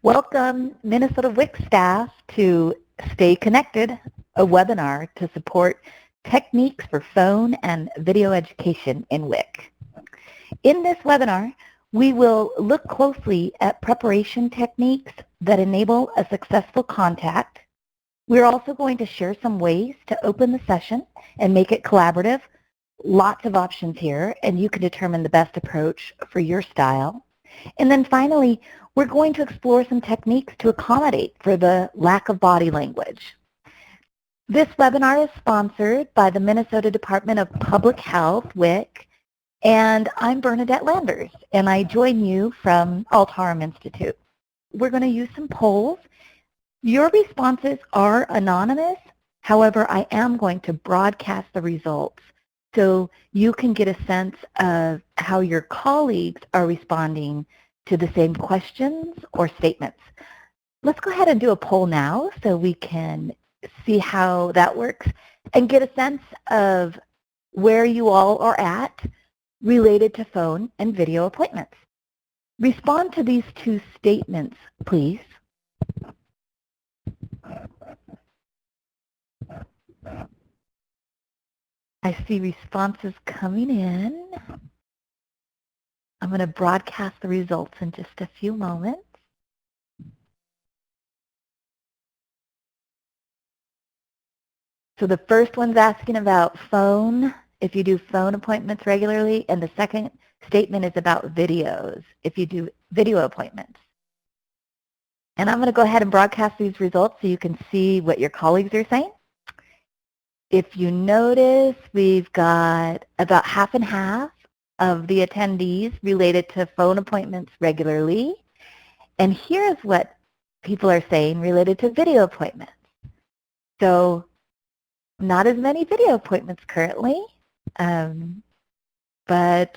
Welcome Minnesota WIC staff to Stay Connected, a webinar to support techniques for phone and video education in WIC. In this webinar, we will look closely at preparation techniques that enable a successful contact. We're also going to share some ways to open the session and make it collaborative. Lots of options here, and you can determine the best approach for your style. And then finally, we're going to explore some techniques to accommodate for the lack of body language. This webinar is sponsored by the Minnesota Department of Public Health, WIC, and I'm Bernadette Landers, and I join you from Altarum Institute. We're going to use some polls. Your responses are anonymous. However, I am going to broadcast the results so you can get a sense of how your colleagues are responding to the same questions or statements. Let's go ahead and do a poll now so we can see how that works and get a sense of where you all are at related to phone and video appointments. Respond to these two statements, please. I see responses coming in. I'm going to broadcast the results in just a few moments. So the first one's asking about phone, if you do phone appointments regularly, and the second statement is about videos, if you do video appointments. And I'm going to go ahead and broadcast these results so you can see what your colleagues are saying. If you notice, we've got about half and half of the attendees related to phone appointments regularly. And here's what people are saying related to video appointments. So not as many video appointments currently, but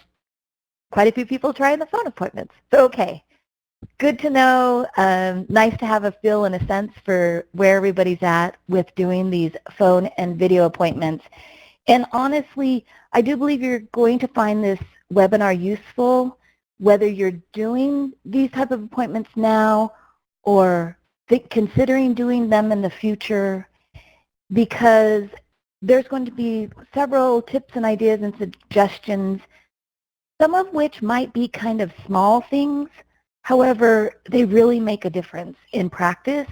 quite a few people trying the phone appointments. So okay, good to know. Nice to have a feel and a sense for where everybody's at with doing these phone and video appointments. And honestly, I do believe you're going to find this webinar useful, whether you're doing these type of appointments now or considering doing them in the future, because there's going to be several tips and ideas and suggestions, some of which might be kind of small things. However, they really make a difference in practice,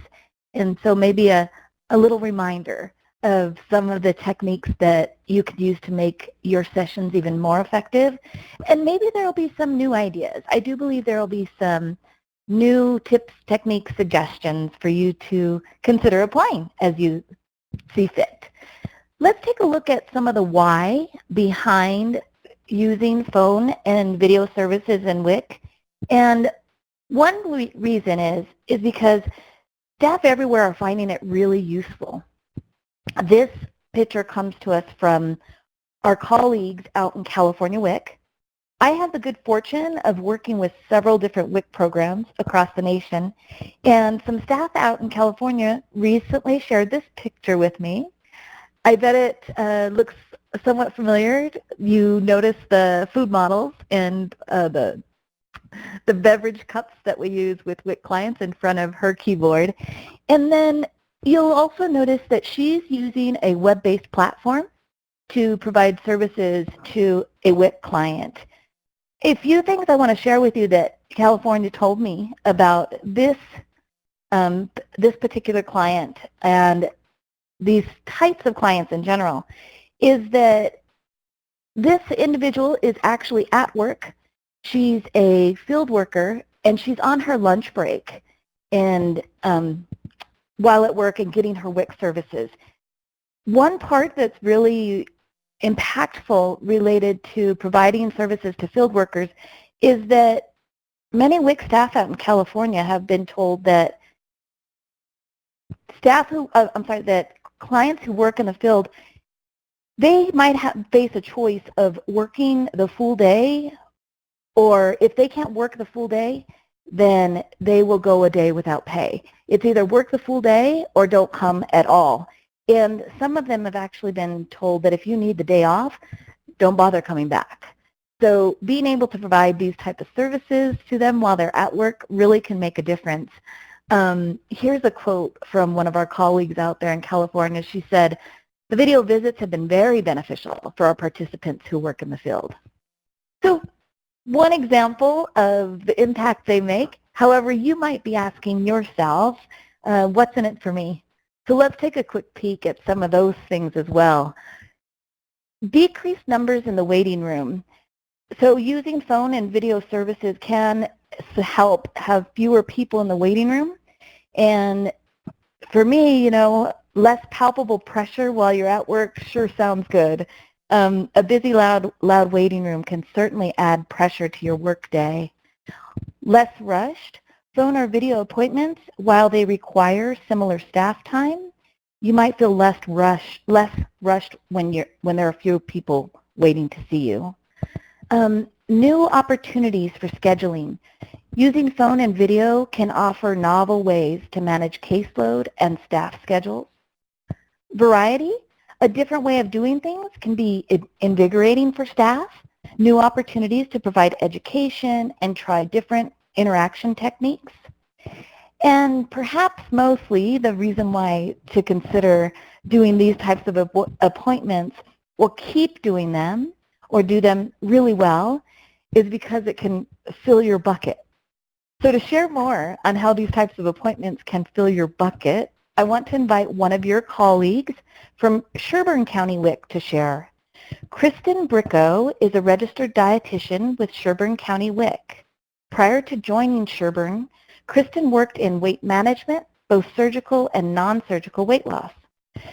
and so maybe a little reminder of some of the techniques that you could use to make your sessions even more effective. And maybe there will be some new ideas. I do believe there will be some new tips, techniques, suggestions for you to consider applying as you see fit. Let's take a look at some of the why behind using phone and video services in WIC. And one reason is because staff everywhere are finding it really useful. This picture comes to us from our colleagues out in California WIC. I have the good fortune of working with several different WIC programs across the nation, and some staff out in California recently shared this picture with me. I bet it looks somewhat familiar. You notice the food models and the beverage cups that we use with WIC clients in front of her keyboard. And then you'll also notice that she's using a web-based platform to provide services to a WIC client. A few things I want to share with you that California told me about this particular client and these types of clients in general is that this individual is actually at work. She's a field worker, and she's on her lunch break and while at work and getting her WIC services. One part that's really impactful related to providing services to field workers is that many WIC staff out in California have been told that that clients who work in the field, they might face a choice of working the full day, or if they can't work the full day, then they will go a day without pay. It's either work the full day or don't come at all. And some of them have actually been told that if you need the day off, don't bother coming back. So being able to provide these types of services to them while they're at work really can make a difference. Here's a quote from one of our colleagues out there in California. She said, "The video visits have been very beneficial for our participants who work in the field." So one example of the impact they make. However, you might be asking yourself, what's in it for me? So let's take a quick peek at some of those things as well. Decreased numbers in the waiting room. So using phone and video services can help have fewer people in the waiting room. And for me, less palpable pressure while you're at work sure sounds good. A busy, loud waiting room can certainly add pressure to your work day. Less rushed. Phone or video appointments, while they require similar staff time, you might feel less rushed when there are few people waiting to see you. New opportunities for scheduling. Using phone and video can offer novel ways to manage caseload and staff schedules. Variety. A different way of doing things can be invigorating for staff. New opportunities to provide education and try different interaction techniques. And perhaps mostly the reason why to consider doing these types of appointments or keep doing them or do them really well is because it can fill your bucket. So to share more on how these types of appointments can fill your bucket, I want to invite one of your colleagues from Sherburne County WIC to share. Kristen Bricko is a registered dietitian with Sherburne County WIC. Prior to joining Sherburne, Kristen worked in weight management, both surgical and non-surgical weight loss.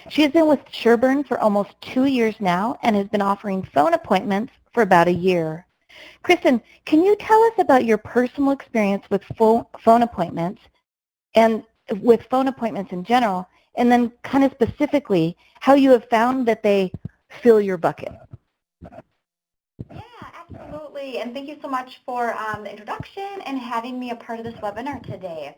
She has been with Sherburne for almost 2 years now and has been offering phone appointments for about a year. Kristen, can you tell us about your personal experience with phone appointments and with phone appointments in general, and then kind of specifically how you have found that they fill your bucket? Yeah, absolutely. And thank you so much for the introduction and having me a part of this webinar today.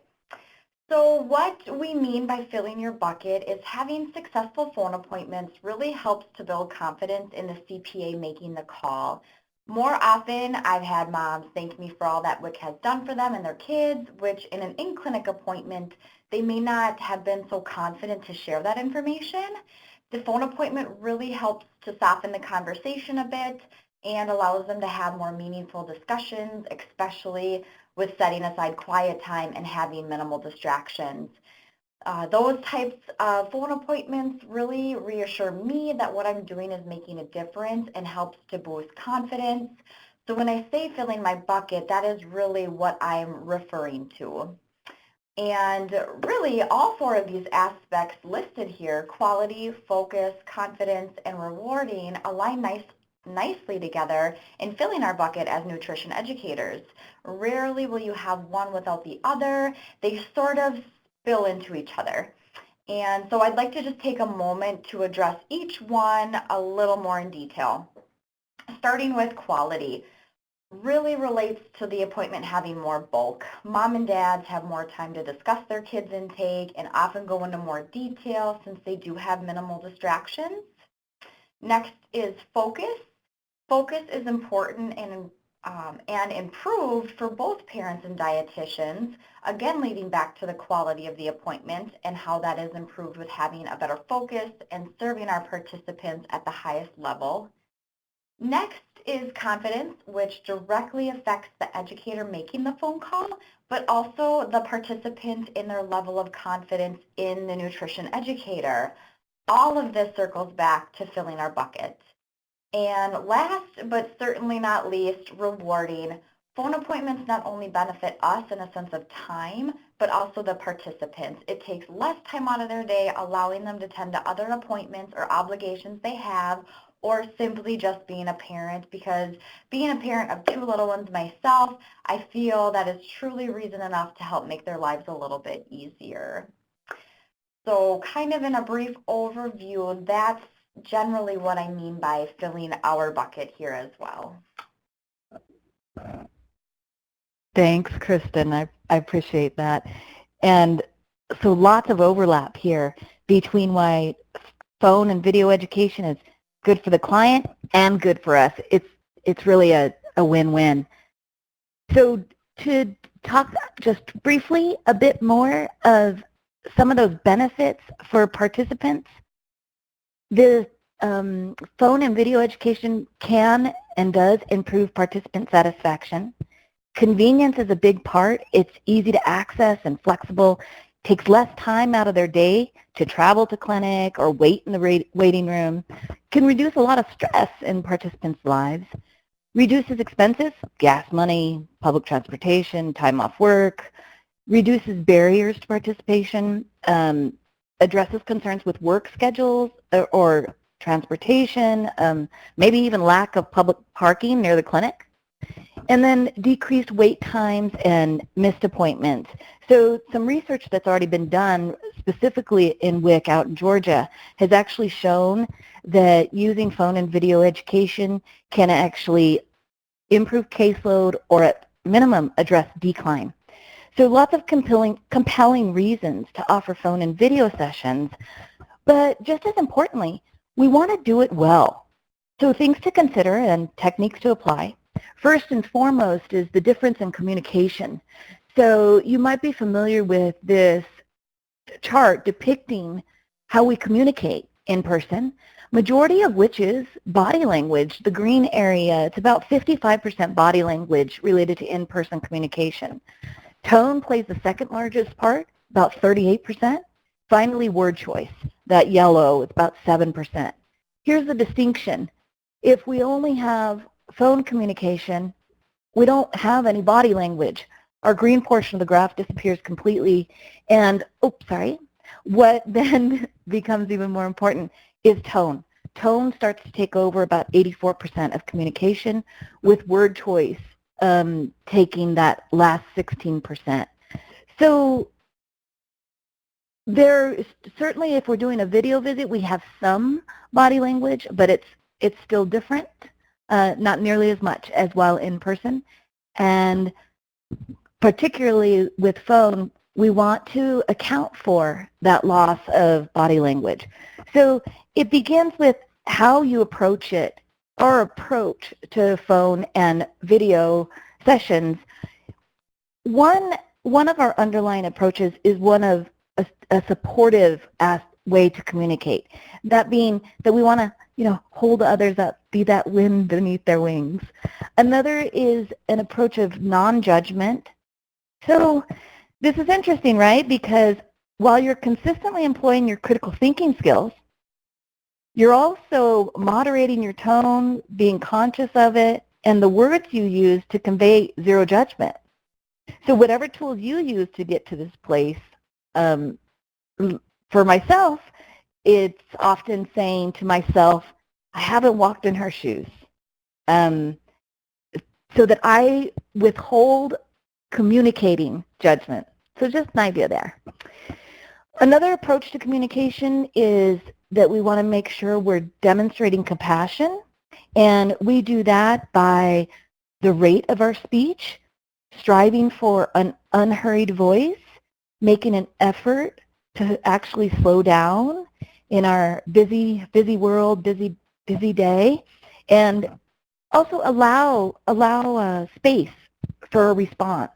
So what we mean by filling your bucket is having successful phone appointments really helps to build confidence in the CPA making the call. More often, I've had moms thank me for all that WIC has done for them and their kids, which in an in-clinic appointment, they may not have been so confident to share that information. The phone appointment really helps to soften the conversation a bit and allows them to have more meaningful discussions, especially with setting aside quiet time and having minimal distractions. Those types of phone appointments really reassure me that what I'm doing is making a difference and helps to boost confidence. So when I say filling my bucket, that is really what I'm referring to. And really, all 4 of these aspects listed here, quality, focus, confidence, and rewarding, align nicely together in filling our bucket as nutrition educators. Rarely will you have one without the other. They sort of spill into each other. And so I'd like to just take a moment to address each one a little more in detail. Starting with quality. Really relates to the appointment having more bulk. Mom and dads have more time to discuss their kids' intake and often go into more detail since they do have minimal distractions. Next is focus. Focus is important and improved for both parents and dietitians, again leading back to the quality of the appointment and how that is improved with having a better focus and serving our participants at the highest level. Next is confidence, which directly affects the educator making the phone call, but also the participant in their level of confidence in the nutrition educator. All of this circles back to filling our bucket. And last, but certainly not least, rewarding. Phone appointments not only benefit us in a sense of time, but also the participants. It takes less time out of their day, allowing them to tend to other appointments or obligations they have, or simply just being a parent, because being a parent of 2 little ones myself, I feel that is truly reason enough to help make their lives a little bit easier. So kind of in a brief overview, that's generally what I mean by filling our bucket here as well. Thanks, Kristen. I appreciate that. And so lots of overlap here between why phone and video education is good for the client and good for us. It's really a a win-win. So to talk just briefly a bit more of some of those benefits for participants, the phone and video education can and does improve participant satisfaction. Convenience is a big part. It's easy to access and flexible. Takes less time out of their day to travel to clinic or wait in the waiting room. Can reduce a lot of stress in participants' lives. Reduces expenses, gas money, public transportation, time off work. Reduces barriers to participation. Addresses concerns with work schedules or transportation, maybe even lack of public parking near the clinic. And then decreased wait times and missed appointments. So some research that's already been done specifically in WIC out in Georgia has actually shown that using phone and video education can actually improve caseload or at minimum address decline. So lots of compelling reasons to offer phone and video sessions, but just as importantly, we want to do it well. So things to consider and techniques to apply. First and foremost is the difference in communication. So you might be familiar with this chart depicting how we communicate in person, majority of which is body language. The green area, it's about 55% body language related to in-person communication. Tone plays the second largest part, about 38%. Finally, word choice, that yellow, it's about 7%. Here's the distinction. If we only have phone communication, we don't have any body language. Our green portion of the graph disappears completely. And, what then becomes even more important is tone. Tone starts to take over about 84% of communication, with word choice taking that last 16%. So there, certainly if we're doing a video visit, we have some body language, but it's still different, not nearly as much as while in person. And particularly with phone, we want to account for that loss of body language. So it begins with how you approach it. Our approach to phone and video sessions. One of our underlying approaches is one of a supportive way to communicate. That being that we want to, hold others up, be that wind beneath their wings. Another is an approach of non-judgment. So this is interesting, right? Because while you're consistently employing your critical thinking skills, you're also moderating your tone, being conscious of it, and the words you use to convey zero judgment. So whatever tools you use to get to this place, for myself, it's often saying to myself, I haven't walked in her shoes, so that I withhold communicating judgment. So just an idea there. Another approach to communication is that we want to make sure we're demonstrating compassion, and we do that by the rate of our speech, striving for an unhurried voice, making an effort to actually slow down in our busy world, busy day, and also allow space for a response.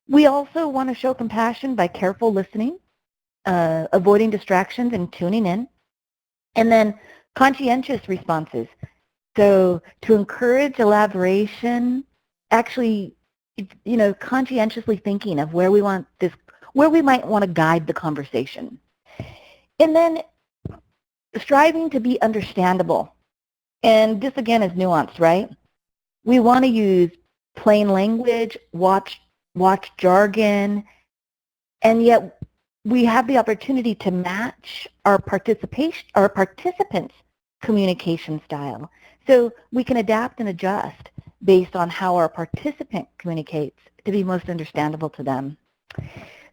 We also want to show compassion by careful listening, avoiding distractions and tuning in, and then conscientious responses. So to encourage elaboration, actually, conscientiously thinking of where we might want to guide the conversation. And then striving to be understandable. And this again is nuanced, right? We want to use plain language, watch jargon, and yet we have the opportunity to match our participants' communication style. So we can adapt and adjust based on how our participant communicates to be most understandable to them.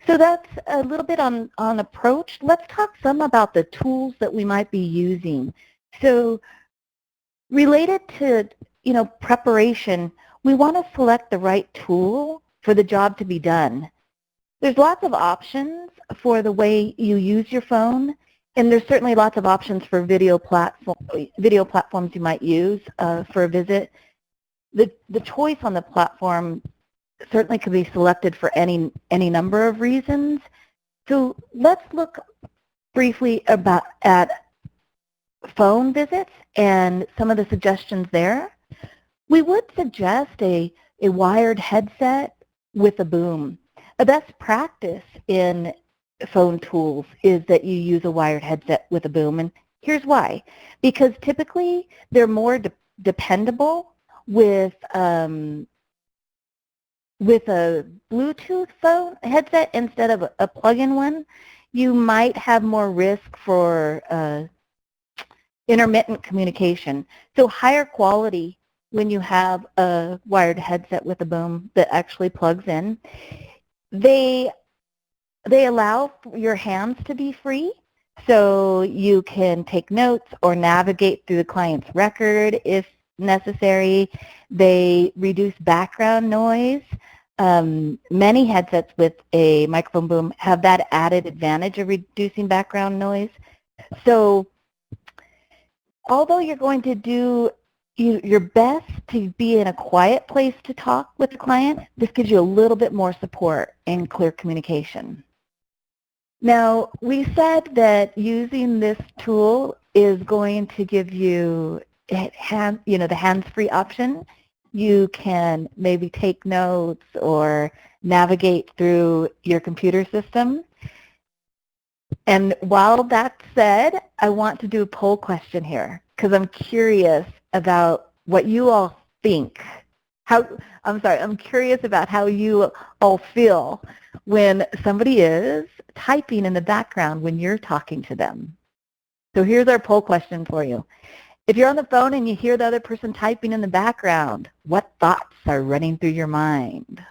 So that's a little bit on approach. Let's talk some about the tools that we might be using. So related to, preparation, we want to select the right tool for the job to be done. There's lots of options for the way you use your phone, and there's certainly lots of options for video platforms you might use for a visit. The choice on the platform certainly could be selected for any number of reasons. So let's look briefly at phone visits and some of the suggestions there. We would suggest a wired headset with a boom. A best practice in phone tools is that you use a wired headset with a boom, and here's why. Because typically they're more dependable with a Bluetooth phone headset instead of a plug-in one. You might have more risk for intermittent communication. So higher quality when you have a wired headset with a boom that actually plugs in. They allow your hands to be free, so you can take notes or navigate through the client's record if necessary. They reduce background noise. Many headsets with a microphone boom have that added advantage of reducing background noise. So although you're going to do your best to be in a quiet place to talk with the client, this gives you a little bit more support and clear communication. Now, we said that using this tool is going to give you the hands-free option. You can maybe take notes or navigate through your computer system. And while that's said, I want to do a poll question here because I'm curious about what you all think. I'm curious about how you all feel when somebody is typing in the background when you're talking to them. So here's our poll question for you. If you're on the phone and you hear the other person typing in the background, what thoughts are running through your mind?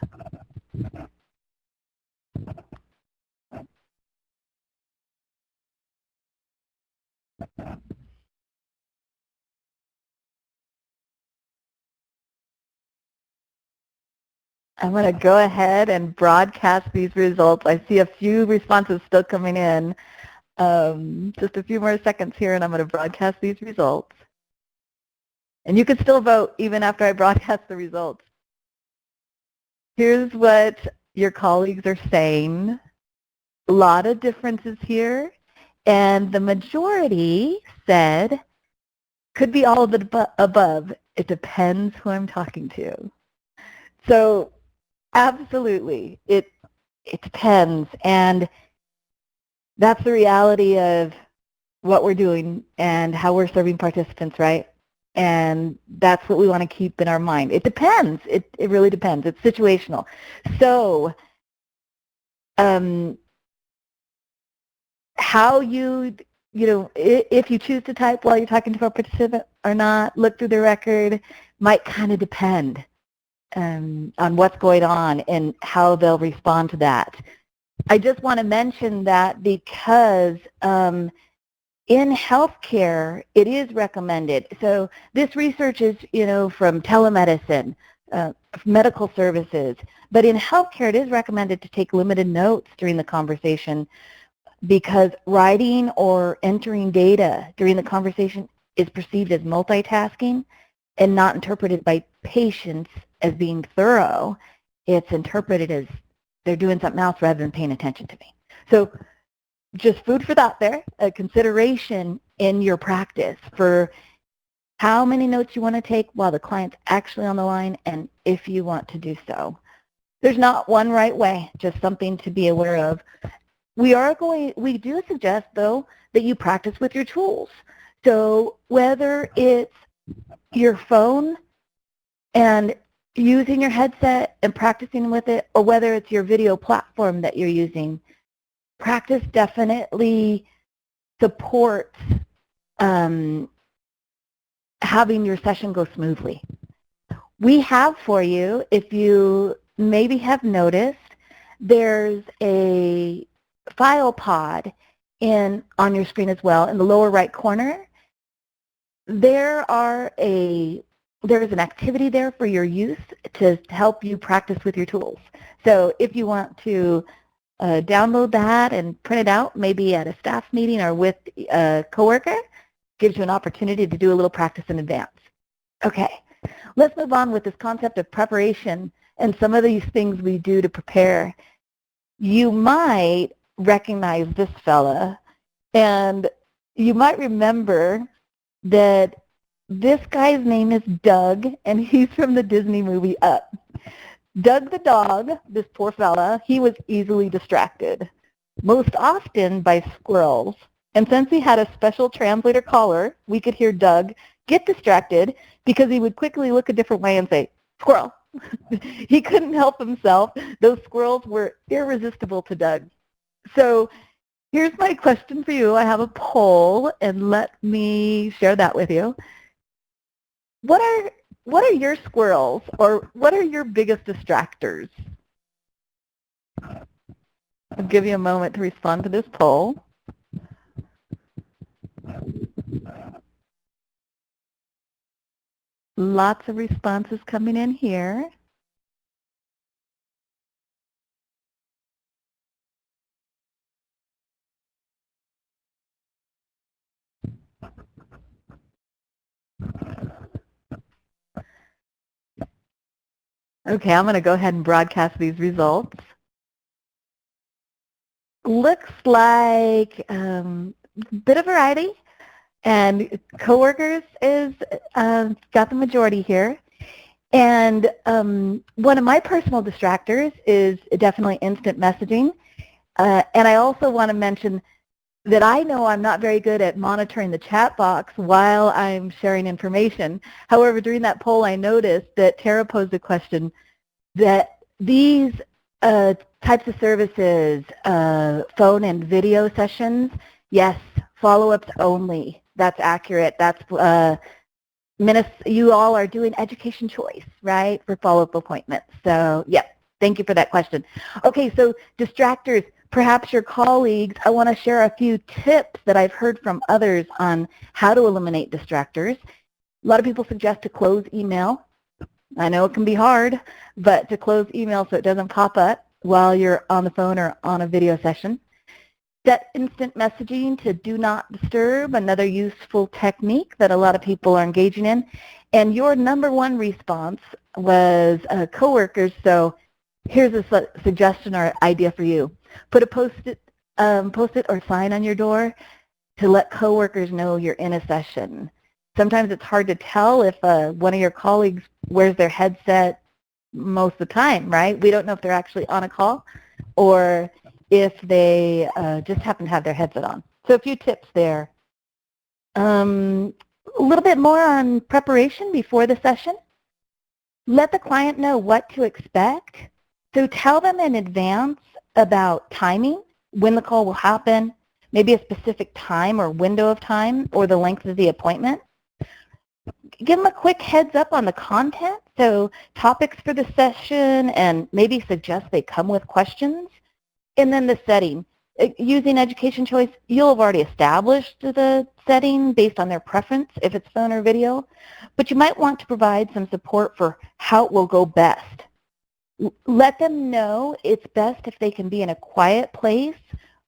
I'm going to go ahead and broadcast these results. I see a few responses still coming in. Just a few more seconds here, and I'm going to broadcast these results. And you can still vote even after I broadcast the results. Here's what your colleagues are saying. A lot of differences here. And the majority said, could be all of the above. It depends who I'm talking to. So absolutely, it depends. And that's the reality of what we're doing and how we're serving participants, right? And that's what we want to keep in our mind. It depends. It really depends. It's situational. So how if you choose to type while you're talking to a participant or not, look through the record, might kind of depend on what's going on and how they'll respond to that. I just want to mention that because in healthcare, it is recommended. So this research is, from telemedicine, medical services. But in healthcare, it is recommended to take limited notes during the conversation because writing or entering data during the conversation is perceived as multitasking and not interpreted by patients as being thorough. It's interpreted as they're doing something else rather than paying attention to me. So just food for thought there, a consideration in your practice for how many notes you want to take while the client's actually on the line and if you want to do so. There's not one right way, just something to be aware of. We do suggest, though, that you practice with your tools. So whether it's your phone and using your headset and practicing with it, or whether it's your video platform that you're using, practice definitely supports having your session go smoothly. We have for you, if you maybe have noticed, there's a file pod on your screen as well in the lower right corner. There is an activity there for your use to help you practice with your tools. So if you want to download that and print it out, maybe at a staff meeting or with a coworker, gives you an opportunity to do a little practice in advance. Okay, Let's move on with this concept of preparation and some of these things we do to prepare. You might recognize this fella, and you might remember that this guy's name is Doug, and he's from the Disney movie Up. Doug the dog, this poor fella, he was easily distracted, most often by squirrels. And since he had a special translator collar, we could hear Doug get distracted because he would quickly look a different way and say, squirrel. He couldn't help himself. Those squirrels were irresistible to Doug. So here's my question for you. I have a poll, and let me share that with you. What are your squirrels, or what are your biggest distractors? I'll give you a moment to respond to this poll. Lots of responses coming in here. Okay, I'm going to go ahead and broadcast these results. Looks like a bit of variety, and coworkers is got the majority here. And one of my personal distractors is definitely instant messaging. And I also want to mention that I know I'm not very good at monitoring the chat box while I'm sharing information. However, during that poll, I noticed that Tara posed a question that these types of services, phone and video sessions, yes, follow-ups only. That's accurate. That's you all are doing education choice, right, for follow-up appointments. So, yeah, thank you for that question. Okay, so distractors. Perhaps your colleagues, I want to share a few tips that I've heard from others on how to eliminate distractors. A lot of people suggest to close email. I know it can be hard, but to close email so it doesn't pop up while you're on the phone or on a video session. Set instant messaging to do not disturb, another useful technique that a lot of people are engaging in. And your number one response was coworkers, so here's a suggestion or idea for you. Put a post-it or sign on your door to let coworkers know you're in a session. Sometimes it's hard to tell if one of your colleagues wears their headset most of the time, right? We don't know if they're actually on a call or if they just happen to have their headset on. So a few tips there. A little bit more on preparation before the session. Let the client know what to expect. So tell them in advance about timing, when the call will happen, maybe a specific time or window of time or the length of the appointment. Give them a quick heads up on the content, so topics for the session, and maybe suggest they come with questions. And then the setting. Using education choice, you'll have already established the setting based on their preference, if it's phone or video, but you might want to provide some support for how it will go best. Let them know it's best if they can be in a quiet place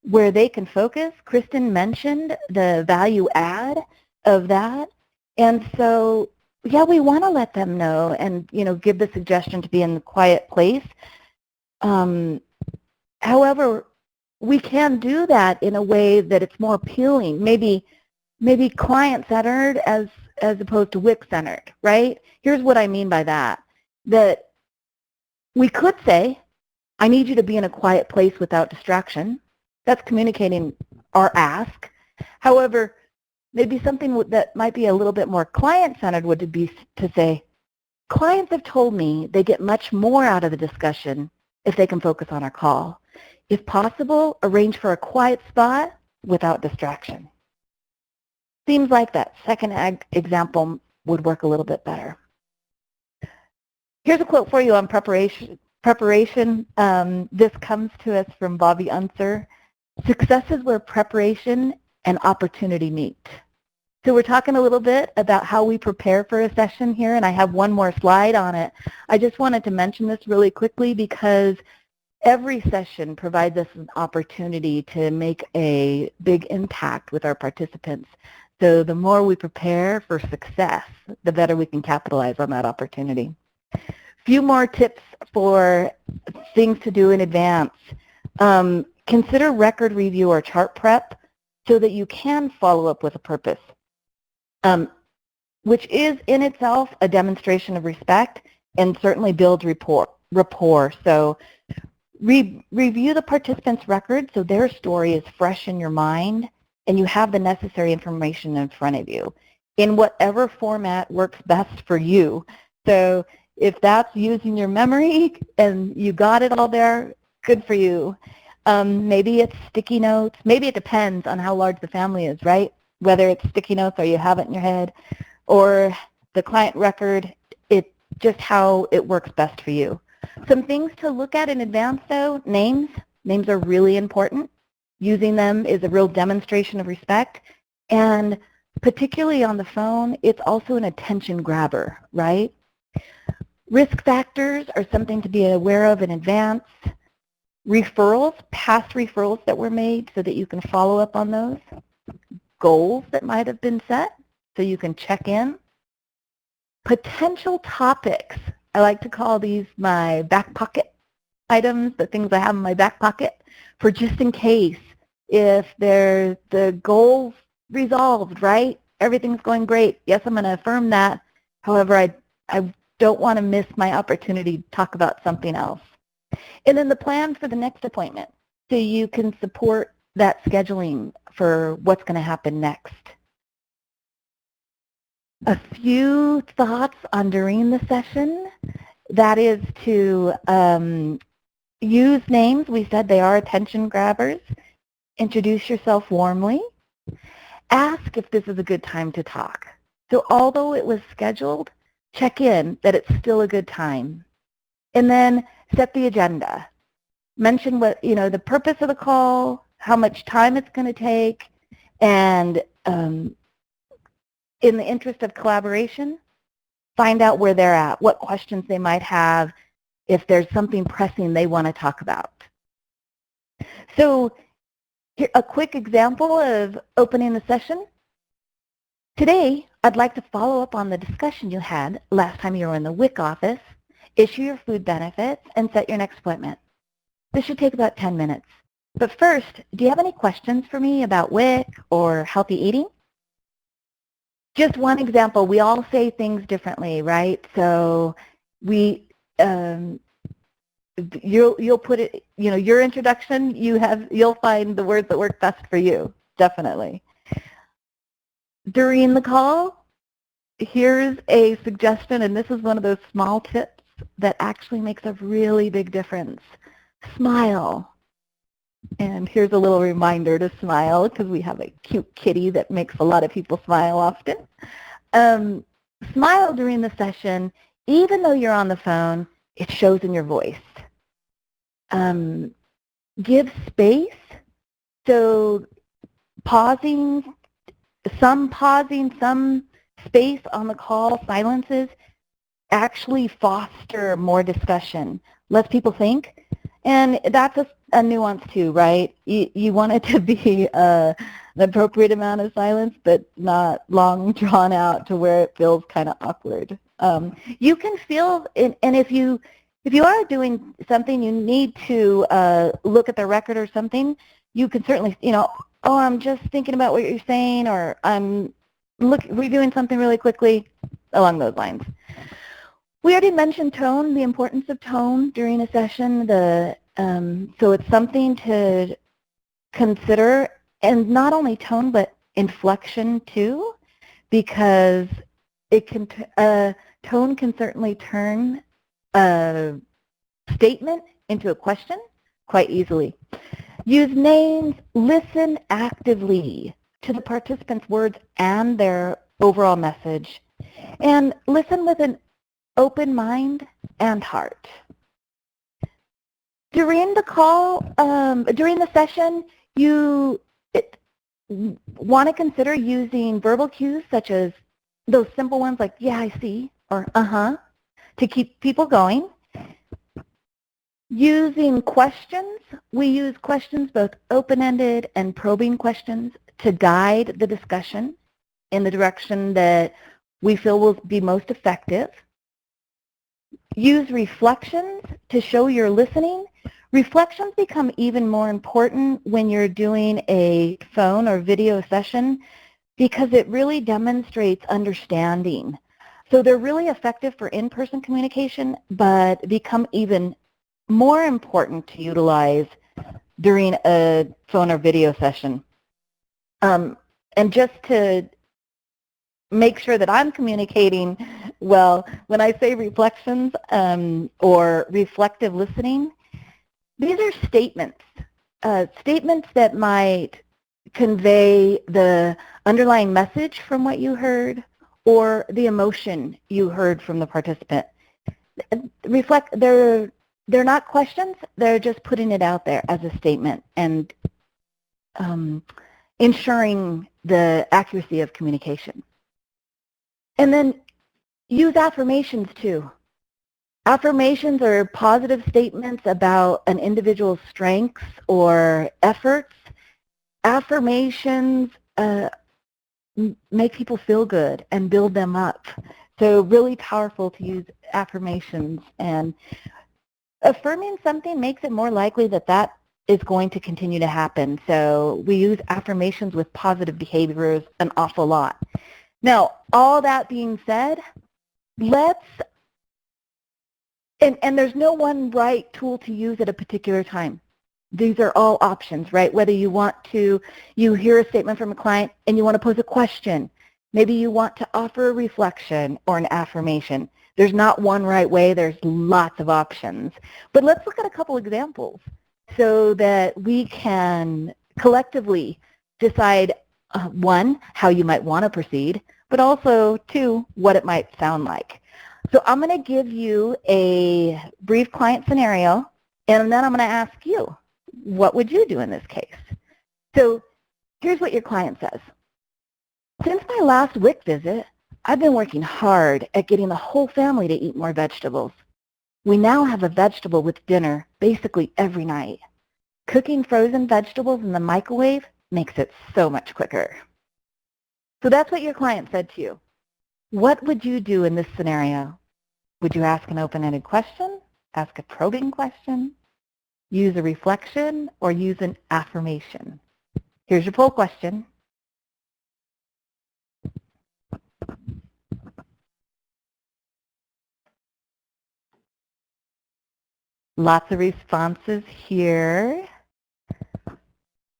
where they can focus. Kristen mentioned the value add of that. And so, yeah, we want to let them know and, give the suggestion to be in the quiet place. However, we can do that in a way that it's more appealing, maybe client-centered as opposed to WIC-centered, right? Here's what I mean by that. That we could say, I need you to be in a quiet place without distraction. That's communicating our ask. However, maybe something that might be a little bit more client-centered would be to say, clients have told me they get much more out of the discussion if they can focus on our call. If possible, arrange for a quiet spot without distraction. Seems like that second example would work a little bit better. Here's a quote for you on preparation. This comes to us from Bobby Unser. Success is where preparation and opportunity meet. So we're talking a little bit about how we prepare for a session here, and I have one more slide on it. I just wanted to mention this really quickly because every session provides us an opportunity to make a big impact with our participants. So the more we prepare for success, the better we can capitalize on that opportunity. Few more tips for things to do in advance. Consider record review or chart prep so that you can follow up with a purpose, which is in itself a demonstration of respect and certainly builds rapport. So review the participants' record so their story is fresh in your mind and you have the necessary information in front of you in whatever format works best for you. So if that's using your memory and you got it all there, good for you. Maybe it's sticky notes. Maybe it depends on how large the family is, right? Whether it's sticky notes or you have it in your head or the client record, it's just how it works best for you. Some things to look at in advance, though, names. Names are really important. Using them is a real demonstration of respect. And particularly on the phone, it's also an attention grabber, right? Risk factors are something to be aware of in advance. Referrals, past referrals that were made so that you can follow up on those. Goals that might have been set so you can check in. Potential topics. I like to call these my back pocket items, the things I have in my back pocket for just in case if the goal's resolved, right? Everything's going great. Yes, I'm going to affirm that. However, I don't want to miss my opportunity to talk about something else. And then the plan for the next appointment so you can support that scheduling for what's going to happen next. A few thoughts on during the session. That is to use names. We said they are attention grabbers. Introduce yourself warmly. Ask if this is a good time to talk. So although it was scheduled, check in that it's still a good time. And then set the agenda. Mention what, the purpose of the call, how much time it's going to take, and in the interest of collaboration, find out where they're at, what questions they might have, if there's something pressing they want to talk about. So here, a quick example of opening the session. Today, I'd like to follow up on the discussion you had last time you were in the WIC office, issue your food benefits, and set your next appointment. This should take about 10 minutes. But first, do you have any questions for me about WIC or healthy eating? Just one example, we all say things differently, right? So you'll put it, your introduction, you'll find the words that work best for you, definitely. During the call, here's a suggestion, and this is one of those small tips that actually makes a really big difference. Smile. And here's a little reminder to smile because we have a cute kitty that makes a lot of people smile often. Smile during the session, even though you're on the phone, it shows in your voice. Give space. So pausing, some space on the call, silences, actually foster more discussion. Lets people think. And that's a nuance too, right? You want it to be an appropriate amount of silence, but not long drawn out to where it feels kind of awkward. You can feel, and if you are doing something, you need to look at the record or something. You can certainly, oh, I'm just thinking about what you're saying, or I'm redoing something really quickly, along those lines. We already mentioned tone, the importance of tone during a session. So it's something to consider, and not only tone, but inflection too, because tone can certainly turn a statement into a question quite easily. Use names, listen actively to the participants' words and their overall message, and listen with an open mind and heart. During the call, during the session, you want to consider using verbal cues such as those simple ones like, yeah, I see, or uh-huh, to keep people going. Using questions, we use questions, both open-ended and probing questions, to guide the discussion in the direction that we feel will be most effective. Use reflections to show you're listening. Reflections become even more important when you're doing a phone or video session because it really demonstrates understanding. So they're really effective for in-person communication, but become even more important to utilize during a phone or video session. And just to make sure that I'm communicating well, when I say reflections or reflective listening, these are statements, statements that might convey the underlying message from what you heard or the emotion you heard from the participant. They're not questions, they're just putting it out there as a statement and ensuring the accuracy of communication. And then use affirmations too. Affirmations are positive statements about an individual's strengths or efforts. Affirmations make people feel good and build them up. So really powerful to use affirmations. And affirming something makes it more likely that that is going to continue to happen. So we use affirmations with positive behaviors an awful lot. Now, all that being said, and there's no one right tool to use at a particular time. These are all options, right? Whether you hear a statement from a client and you want to pose a question. Maybe you want to offer a reflection or an affirmation. There's not one right way. There's lots of options. But let's look at a couple examples so that we can collectively decide, one, how you might want to proceed, but also, two, what it might sound like. So I'm going to give you a brief client scenario, and then I'm going to ask you, what would you do in this case? So here's what your client says. Since my last WIC visit, I've been working hard at getting the whole family to eat more vegetables. We now have a vegetable with dinner basically every night. Cooking frozen vegetables in the microwave makes it so much quicker. So that's what your client said to you. What would you do in this scenario? Would you ask an open-ended question, ask a probing question, use a reflection, or use an affirmation? Here's your poll question. Lots of responses here.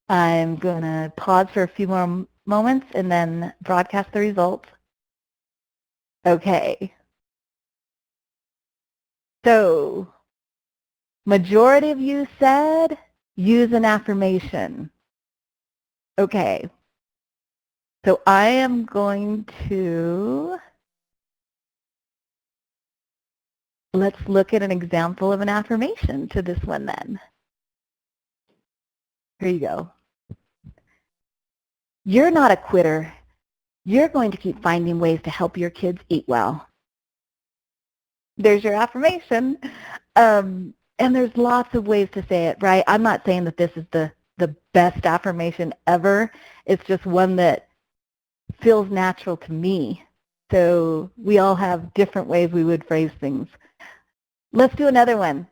I'm going to pause for a few more moments and then broadcast the results. Okay. So, majority of you said use an affirmation. Okay. So I am going to, let's look at an example of an affirmation to this one then. Here you go. You're not a quitter. You're going to keep finding ways to help your kids eat well. There's your affirmation. And there's lots of ways to say it, right? I'm not saying that this is the best affirmation ever. It's just one that feels natural to me. So we all have different ways we would phrase things. Let's do another one.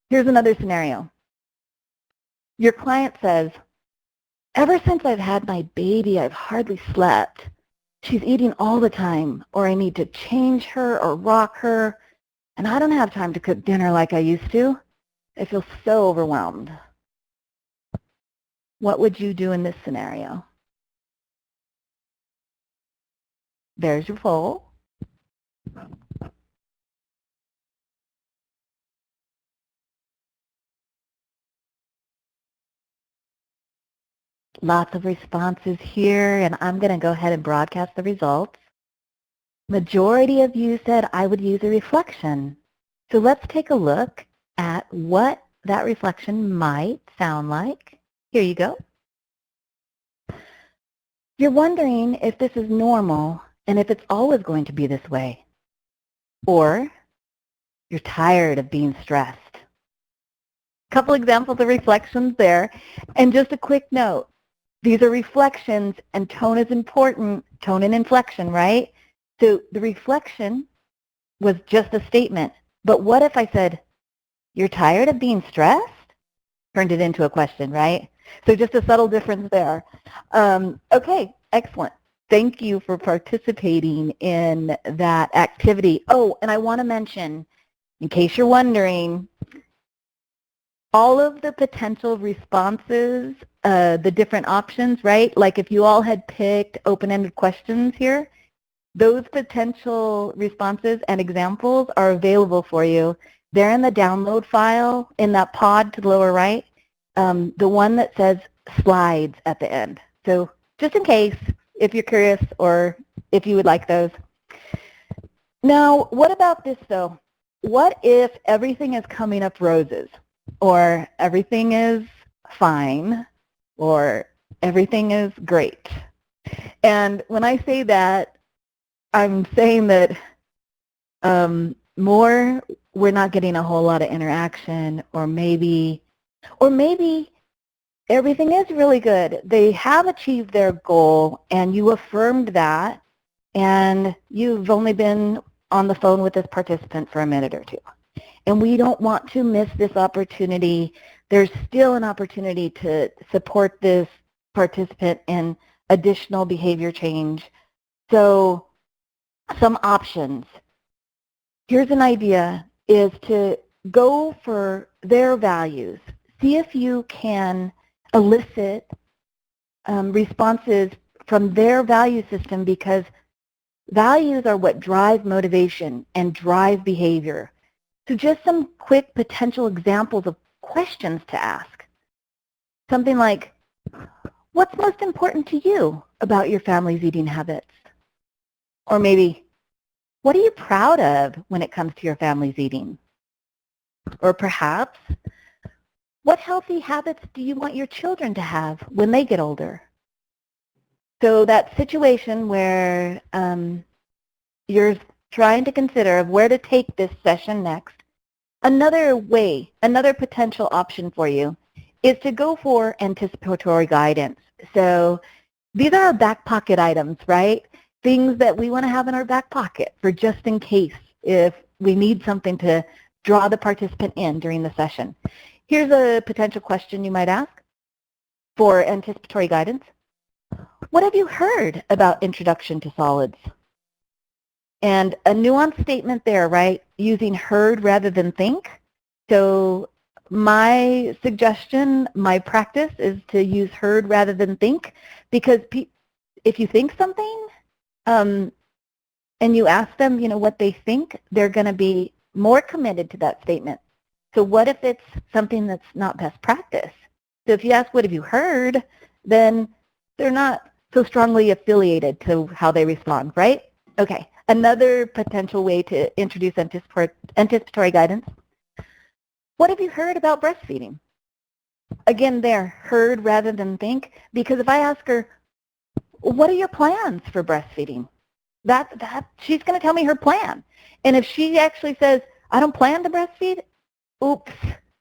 Here's another scenario. Your client says, ever since I've had my baby, I've hardly slept. She's eating all the time, or I need to change her or rock her, and I don't have time to cook dinner like I used to. I feel so overwhelmed. What would you do in this scenario? There's your poll. Lots of responses here, and I'm going to go ahead and broadcast the results. Majority of you said I would use a reflection. So let's take a look at what that reflection might sound like. Here you go. You're wondering if this is normal and if it's always going to be this way. Or you're tired of being stressed. Couple examples of reflections there. And just a quick note, These are reflections, and tone is important, tone and inflection, right? So the reflection was just a statement. But what if I said, you're tired of being stressed? Turned it into a question, right? So just a subtle difference there. Okay, excellent. Thank you for participating in that activity. Oh, and I want to mention, in case you're wondering, all of the potential responses, the different options, right? Like if you all had picked open-ended questions here, those potential responses and examples are available for you. They're in the download file in that pod to the lower right, the one that says slides at the end. So just in case, if you're curious or if you would like those. Now, what about this though? What if everything is coming up roses, or everything is fine, or everything is great? And when I say that, I'm saying that more, we're not getting a whole lot of interaction, or maybe everything is really good. They have achieved their goal, and you affirmed that, and you've only been on the phone with this participant for a minute or two. And we don't want to miss this opportunity. There's still an opportunity to support this participant in additional behavior change. So some options. Here's an idea, is to go for their values. See if you can elicit responses from their value system, because values are what drive motivation and drive behavior. So just some quick potential examples of questions to ask. Something like, what's most important to you about your family's eating habits? Or maybe, what are you proud of when it comes to your family's eating? Or perhaps, what healthy habits do you want your children to have when they get older? So that situation where you're trying to consider of where to take this session next, another way, another potential option for you is to go for anticipatory guidance. So these are our back pocket items, right? Things that we want to have in our back pocket for just in case if we need something to draw the participant in during the session. Here's a potential question you might ask for anticipatory guidance. What have you heard about introduction to solids? And a nuanced statement there, right? Using heard rather than think. So my suggestion, my practice is to use heard rather than think, because if you think something and you ask them, what they think, they're going to be more committed to that statement. So what if it's something that's not best practice? So if you ask, what have you heard, then they're not so strongly affiliated to how they respond, right? Okay, another potential way to introduce anticipatory guidance. What have you heard about breastfeeding? Again, there, heard rather than think, because if I ask her, what are your plans for breastfeeding? She's going to tell me her plan. And if she actually says, I don't plan to breastfeed, oops,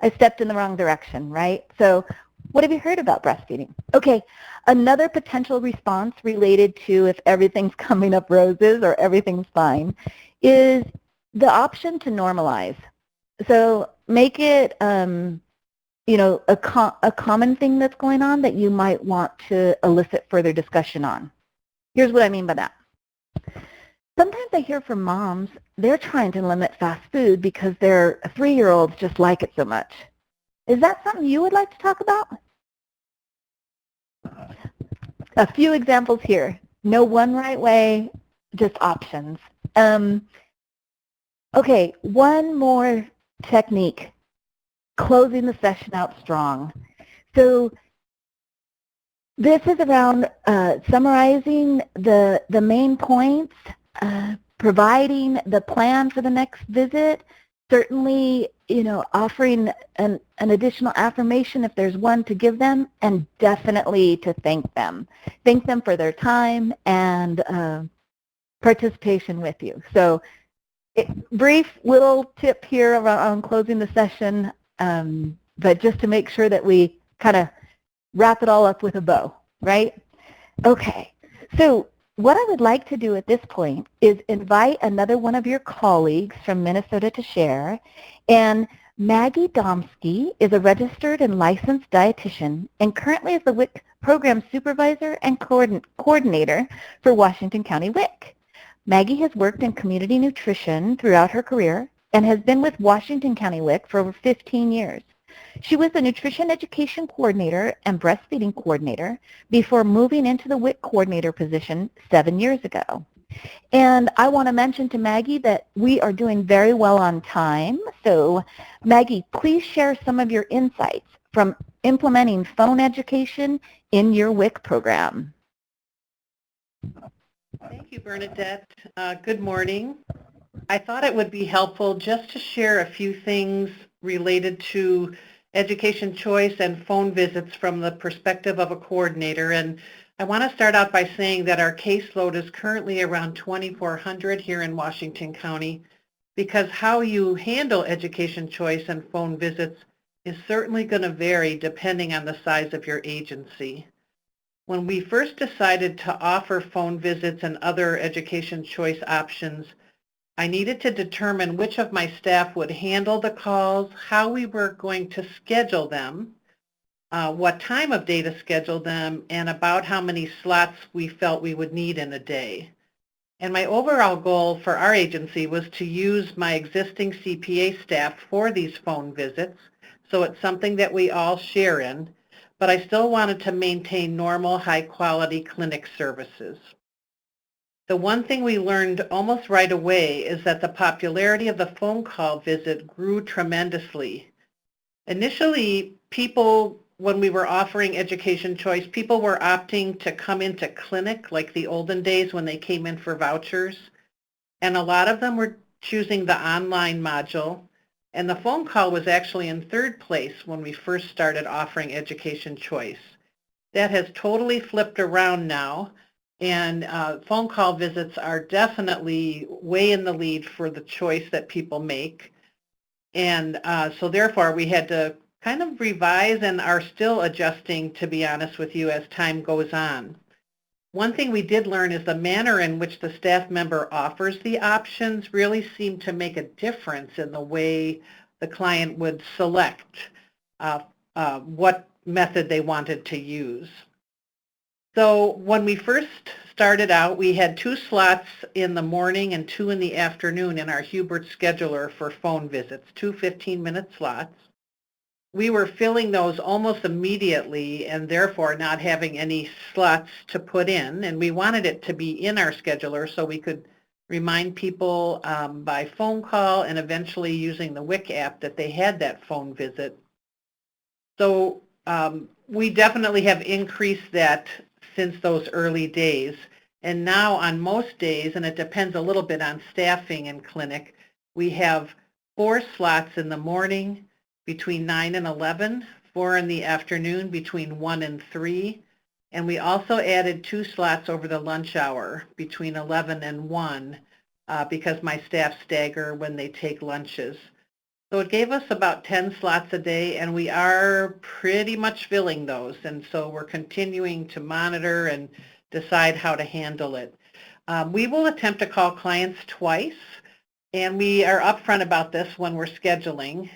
I stepped in the wrong direction, right? So what have you heard about breastfeeding? Okay, another potential response related to if everything's coming up roses or everything's fine is the option to normalize. So make it, a common thing that's going on that you might want to elicit further discussion on. Here's what I mean by that. Sometimes I hear from moms, they're trying to limit fast food because their 3-year-olds just like it so much. Is that something you would like to talk about? A few examples here. No one right way, just options. Okay, one more technique. Closing the session out strong. So this is around summarizing the main points, providing the plan for the next visit, certainly, offering an additional affirmation if there's one to give them, and definitely to thank them. Thank them for their time and participation with you. So brief little tip here around closing the session, but just to make sure that we kind of wrap it all up with a bow. right? Okay, so what I would like to do at this point is invite another one of your colleagues from Minnesota to share. And Maggie Domsky is a registered and licensed dietitian and currently is the WIC program supervisor and coordinator for Washington County WIC. Maggie has worked in community nutrition throughout her career and has been with Washington County WIC for over 15 years. She was the nutrition education coordinator and breastfeeding coordinator before moving into the WIC coordinator position 7 years ago. And I want to mention to Maggie that we are doing very well on time. So Maggie, please share some of your insights from implementing phone education in your WIC program. Thank you, Bernadette. Good morning. I thought it would be helpful just to share a few things related to education choice and phone visits from the perspective of a coordinator. And I want to start out by saying that our caseload is currently around 2,400 here in Washington County, because how you handle education choice and phone visits is certainly going to vary depending on the size of your agency. When we first decided to offer phone visits and other education choice options, I needed to determine which of my staff would handle the calls, how we were going to schedule them, what time of day to schedule them, and about how many slots we felt we would need in a day. And my overall goal for our agency was to use my existing CPA staff for these phone visits, so it's something that we all share in, but I still wanted to maintain normal, high-quality clinic services. The one thing we learned almost right away is that the popularity of the phone call visit grew tremendously. Initially, when we were offering education choice, people were opting to come into clinic like the olden days when they came in for vouchers, and a lot of them were choosing the online module, and the phone call was actually in third place when we first started offering education choice. That has totally flipped around now, and phone call visits are definitely way in the lead for the choice that people make. And so therefore we had to kind of revise and are still adjusting, to be honest with you, as time goes on. One thing we did learn is the manner in which the staff member offers the options really seemed to make a difference in the way the client would select what method they wanted to use. So when we first started out, we had 2 slots in the morning and 2 in the afternoon in our Hubert scheduler for phone visits, 2 15-minute slots. We were filling those almost immediately and therefore not having any slots to put in, and we wanted it to be in our scheduler so we could remind people by phone call and eventually using the WIC app that they had that phone visit. So we definitely have increased that since those early days. And now on most days, and it depends a little bit on staffing in clinic, we have 4 slots in the morning between 9 and 11, 4 in the afternoon between 1 and 3, and we also added 2 slots over the lunch hour between 11 and 1 because my staff stagger when they take lunches. So it gave us about 10 slots a day, and we are pretty much filling those, and so we're continuing to monitor and decide how to handle it. We will attempt to call clients twice, and we are upfront about this when we're scheduling.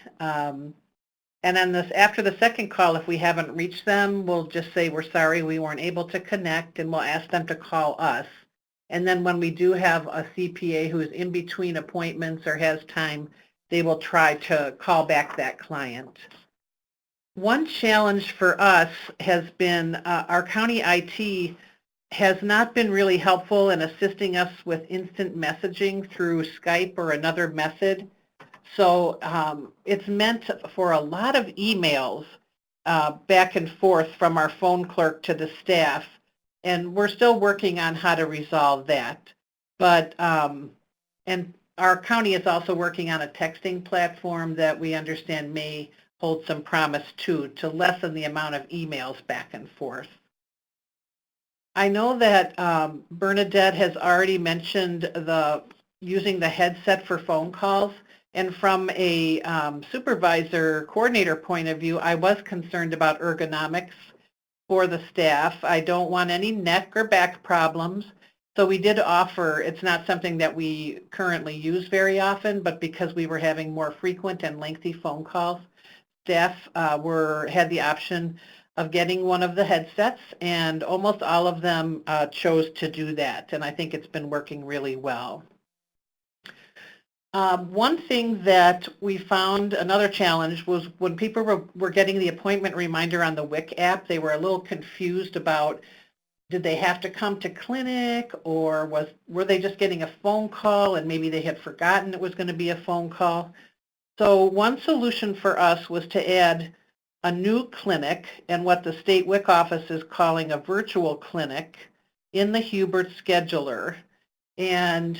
And then after the second call, if we haven't reached them, we'll just say we're sorry we weren't able to connect, and we'll ask them to call us. And then when we do have a CPA who is in between appointments or has time, they will try to call back that client. One challenge for us has been our county IT has not been really helpful in assisting us with instant messaging through Skype or another method. So it's meant for a lot of emails back and forth from our phone clerk to the staff, and we're still working on how to resolve that. But and our county is also working on a texting platform that we understand may hold some promise too, to lessen the amount of emails back and forth. I know that Bernadette has already mentioned using the headset for phone calls, and from a supervisor coordinator point of view, I was concerned about ergonomics. for the staff. I don't want any neck or back problems. So we did offer, it's not something that we currently use very often, but because we were having more frequent and lengthy phone calls, staff had the option of getting one of the headsets, and almost all of them chose to do that, and I think it's been working really well. One thing that we found, another challenge, was when people were getting the appointment reminder on the WIC app, they were a little confused about, did they have to come to clinic, or were they just getting a phone call and maybe they had forgotten it was going to be a phone call? So one solution for us was to add a new clinic and what the state WIC office is calling a virtual clinic in the Hubert scheduler. And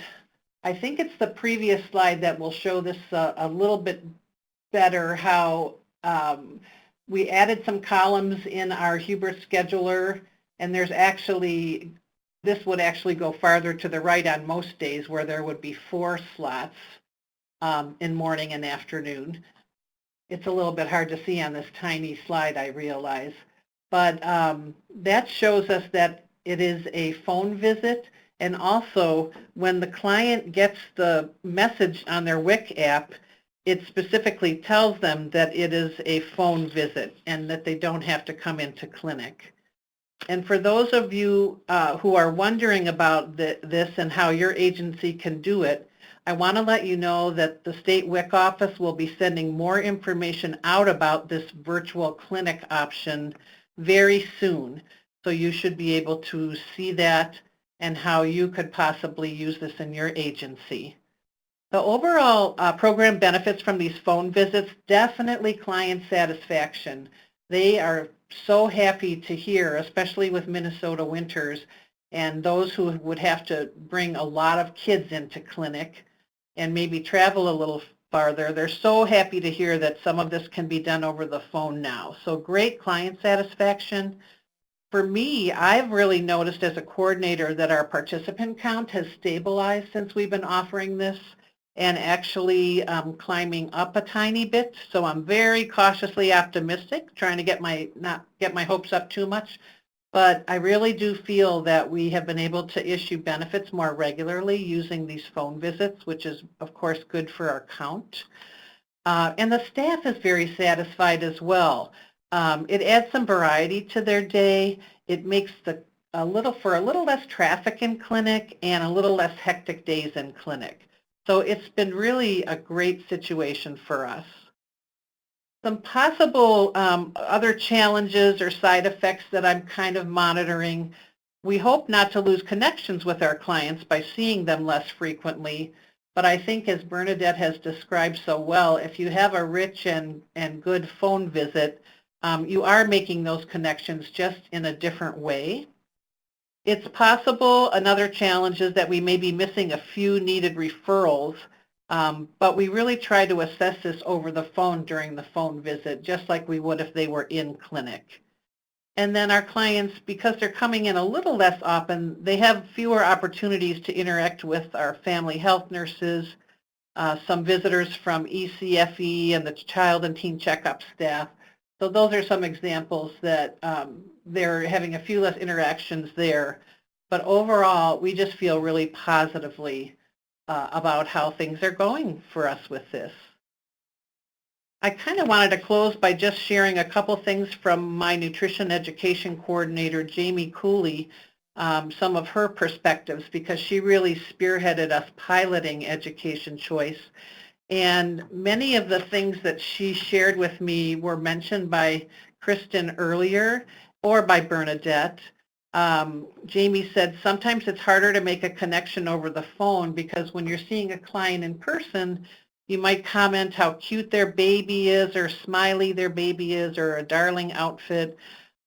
I think it's the previous slide that will show this a little bit better, how we added some columns in our Hubert scheduler, and there's actually, this would actually go farther to the right on most days where there would be 4 slots in morning and afternoon. It's a little bit hard to see on this tiny slide, I realize, but that shows us that it is a phone visit. And also, when the client gets the message on their WIC app, it specifically tells them that it is a phone visit and that they don't have to come into clinic. And for those of you who are wondering about this and how your agency can do it, I want to let you know that the state WIC office will be sending more information out about this virtual clinic option very soon. So you should be able to see that and how you could possibly use this in your agency. The overall program benefits from these phone visits, definitely client satisfaction. They are so happy to hear, especially with Minnesota winters and those who would have to bring a lot of kids into clinic and maybe travel a little farther. They're so happy to hear that some of this can be done over the phone now. So great client satisfaction. For me, I've really noticed as a coordinator that our participant count has stabilized since we've been offering this, and actually climbing up a tiny bit. So I'm very cautiously optimistic, trying to not get my hopes up too much. But I really do feel that we have been able to issue benefits more regularly using these phone visits, which is, of course, good for our count. And the staff is very satisfied as well. It adds some variety to their day. It makes for a little less traffic in clinic and a little less hectic days in clinic. So it's been really a great situation for us. Some possible other challenges or side effects that I'm kind of monitoring. We hope not to lose connections with our clients by seeing them less frequently, but I think, as Bernadette has described so well, if you have a rich and good phone visit, you are making those connections just in a different way. It's possible another challenge is that we may be missing a few needed referrals, but we really try to assess this over the phone during the phone visit, just like we would if they were in clinic. And then our clients, because they're coming in a little less often, they have fewer opportunities to interact with our family health nurses, some visitors from ECFE and the child and teen checkup staff. So those are some examples that they're having a few less interactions there. But overall, we just feel really positively about how things are going for us with this. I kind of wanted to close by just sharing a couple things from my nutrition education coordinator, Jamie Cooley, some of her perspectives, because she really spearheaded us piloting education choice. And many of the things that she shared with me were mentioned by Kristen earlier or by Bernadette. Jamie said sometimes it's harder to make a connection over the phone because when you're seeing a client in person, you might comment how cute their baby is or smiley their baby is or a darling outfit.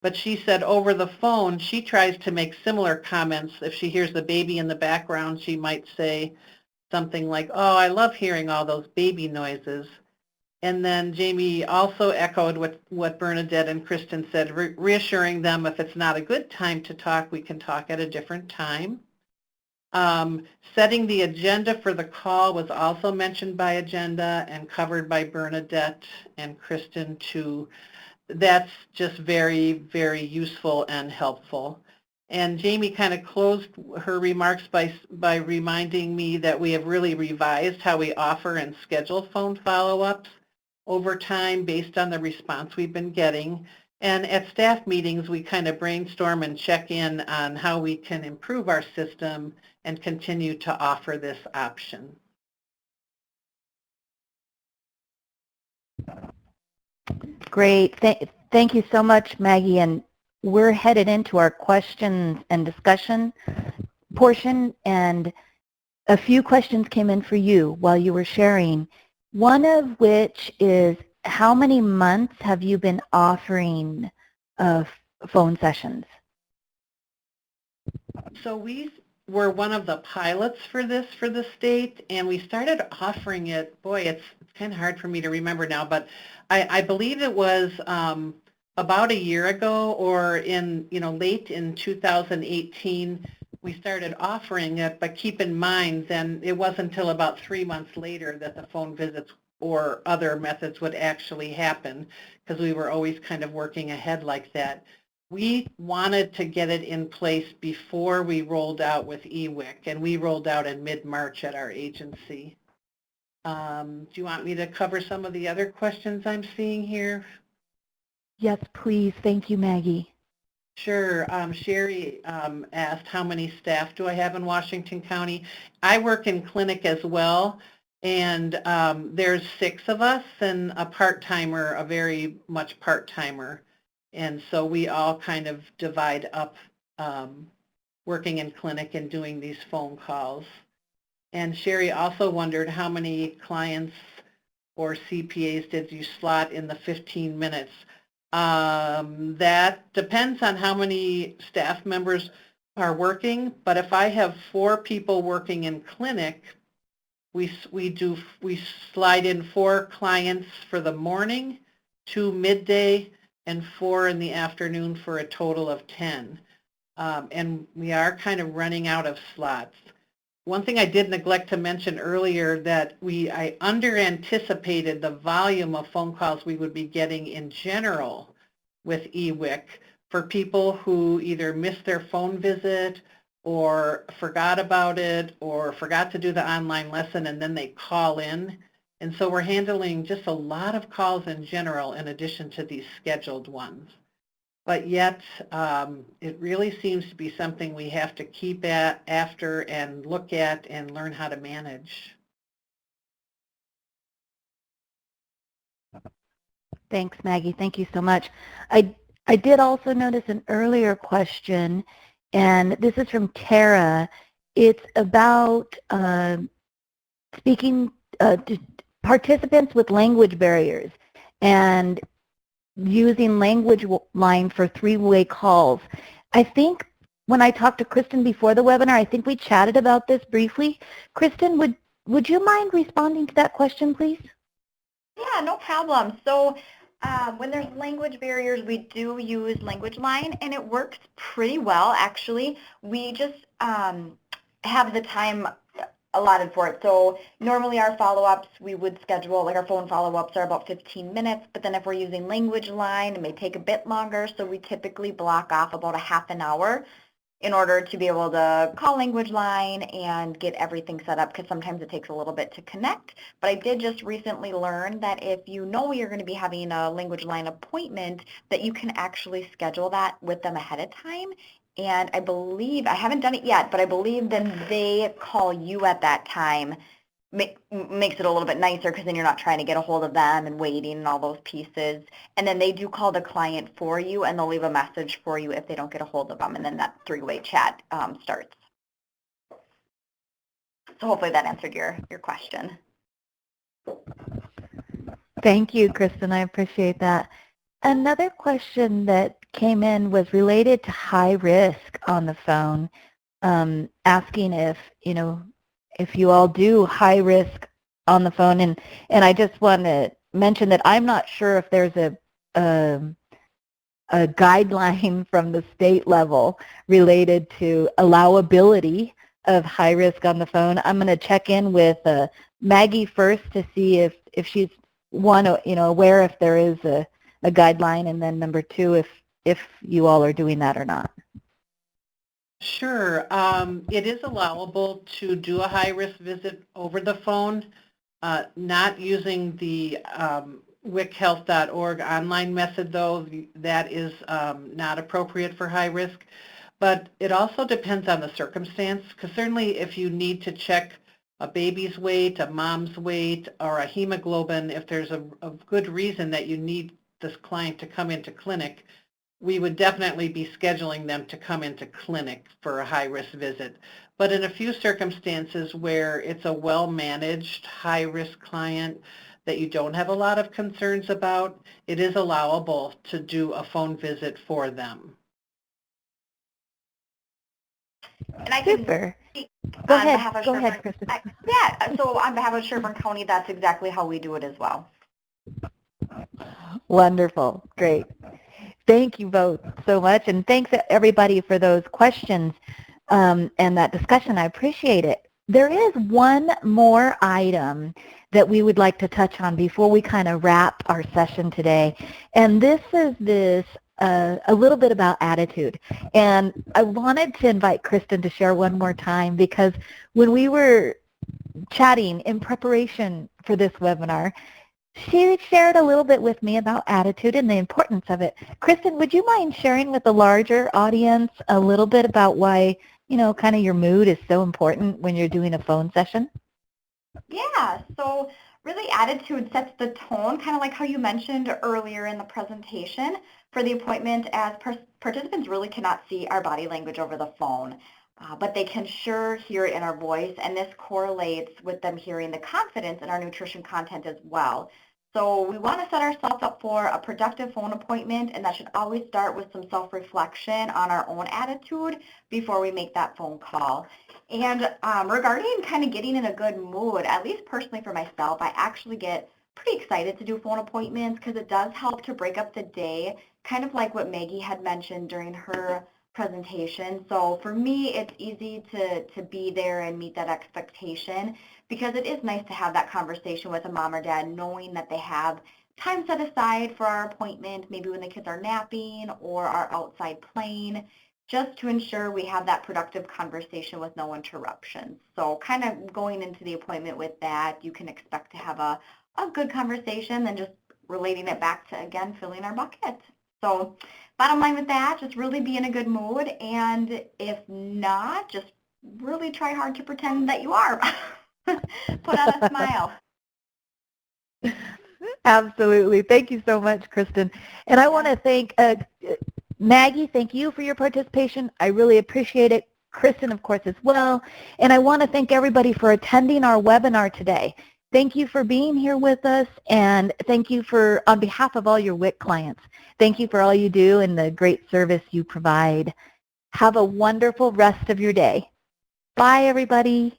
But she said over the phone, she tries to make similar comments. If she hears the baby in the background, she might say something like, oh, I love hearing all those baby noises. And then Jamie also echoed what Bernadette and Kristen said, reassuring them if it's not a good time to talk, we can talk at a different time. Setting the agenda for the call was also mentioned by agenda and covered by Bernadette and Kristen too. that's just very, very useful and helpful. And Jamie kind of closed her remarks by reminding me that we have really revised how we offer and schedule phone follow-ups over time based on the response we've been getting. And at staff meetings, we kind of brainstorm and check in on how we can improve our system and continue to offer this option. Great. Thank you so much, Maggie. And we're headed into our questions and discussion portion, and a few questions came in for you while you were sharing, one of which is, how many months have you been offering phone sessions? So we were one of the pilots for this for the state, and we started offering it, boy, it's kind of hard for me to remember now, but I believe it was about a year ago, or in, late in 2018, we started offering it. But keep in mind, then it wasn't until about 3 months later that the phone visits or other methods would actually happen, because we were always kind of working ahead like that. We wanted to get it in place before we rolled out with EWIC, and we rolled out in mid-March at our agency. Do you want me to cover some of the other questions I'm seeing here? Yes, please. Thank you, Maggie. Sure. Sherry asked, how many staff do I have in Washington County? I work in clinic as well, and there's 6 of us and a part-timer, a very much part-timer. And so we all kind of divide up working in clinic and doing these phone calls. And Sherry also wondered, how many clients or CPAs did you slot in the 15 minutes? That depends on how many staff members are working, but if I have 4 people working in clinic, we slide in 4 clients for the morning, 2 midday, and 4 in the afternoon, for a total of 10. And we are kind of running out of slots. One thing I did neglect to mention earlier, that I under-anticipated the volume of phone calls we would be getting in general with EWIC for people who either missed their phone visit or forgot about it or forgot to do the online lesson, and then they call in. And so we're handling just a lot of calls in general in addition to these scheduled ones. But yet, it really seems to be something we have to keep after and look at and learn how to manage. Thanks, Maggie. Thank you so much. I did also notice an earlier question, and this is from Tara. It's about speaking to participants with language barriers and using language line for 3-way calls. I think when I talked to Kristen before the webinar, I think we chatted about this briefly. Kristen, would you mind responding to that question, please? Yeah, no problem. So when there's language barriers, we do use language line, and it works pretty well, actually. We just have the time allotted for it. So normally our follow-ups, we would schedule, like our phone follow-ups are about 15 minutes, but then if we're using language line, it may take a bit longer. So we typically block off about a half an hour in order to be able to call language line and get everything set up, because sometimes it takes a little bit to connect. But I did just recently learn that if you know you're going to be having a language line appointment, that you can actually schedule that with them ahead of time. And I believe, I haven't done it yet, but I believe then they call you at that time. Makes it a little bit nicer, because then you're not trying to get a hold of them and waiting and all those pieces. And then they do call the client for you, and they'll leave a message for you if they don't get a hold of them, and then that 3-way chat starts. So hopefully that answered your question. Thank you, Kristen. I appreciate that. Another question that came in was related to high risk on the phone, asking if you all do high risk on the phone. And I just want to mention that I'm not sure if there's a guideline from the state level related to allowability of high risk on the phone. I'm going to check in with Maggie first to see if she's aware if there is a guideline, and then number two, if you all are doing that or not. Sure. It is allowable to do a high-risk visit over the phone, not using the WIChealth.org online method, though. That is not appropriate for high risk. But it also depends on the circumstance, because certainly if you need to check a baby's weight, a mom's weight, or a hemoglobin, if there's a good reason that you need this client to come into clinic, we would definitely be scheduling them to come into clinic for a high-risk visit. But in a few circumstances where it's a well-managed high-risk client that you don't have a lot of concerns about, it is allowable to do a phone visit for them. And I can Super. speak Go on ahead. behalf of Go Sherburne. ahead, Kristen. Yeah, so on behalf of Sherburne County, that's exactly how we do it as well. Wonderful. Great. Thank you both so much, and thanks everybody for those questions and that discussion. I appreciate it. There is one more item that we would like to touch on before we kind of wrap our session today, and this is a little bit about attitude. And I wanted to invite Kristen to share one more time, because when we were chatting in preparation for this webinar, she shared a little bit with me about attitude and the importance of it. Kristen, would you mind sharing with the larger audience a little bit about why, you know, kind of your mood is so important when you're doing a phone session? Yeah, so really attitude sets the tone, kind of like how you mentioned earlier in the presentation, for the appointment, as participants really cannot see our body language over the phone. But they can sure hear it in our voice, and this correlates with them hearing the confidence in our nutrition content as well. So we want to set ourselves up for a productive phone appointment, and that should always start with some self-reflection on our own attitude before we make that phone call. And regarding kind of getting in a good mood, at least personally for myself, I actually get pretty excited to do phone appointments because it does help to break up the day, kind of like what Maggie had mentioned during her presentation. So for me, it's easy to be there and meet that expectation, because it is nice to have that conversation with a mom or dad, knowing that they have time set aside for our appointment, maybe when the kids are napping or are outside playing, just to ensure we have that productive conversation with no interruptions. So kind of going into the appointment with that, you can expect to have a good conversation, and just relating it back to, again, filling our bucket. So bottom line with that, just really be in a good mood, and if not, just really try hard to pretend that you are. Put on a smile. Absolutely. Thank you so much, Kristen. And I want to thank Maggie, thank you for your participation. I really appreciate it. Kristen, of course, as well. And I want to thank everybody for attending our webinar today. Thank you for being here with us, and thank you for, on behalf of all your WIC clients, thank you for all you do and the great service you provide. Have a wonderful rest of your day. Bye, everybody.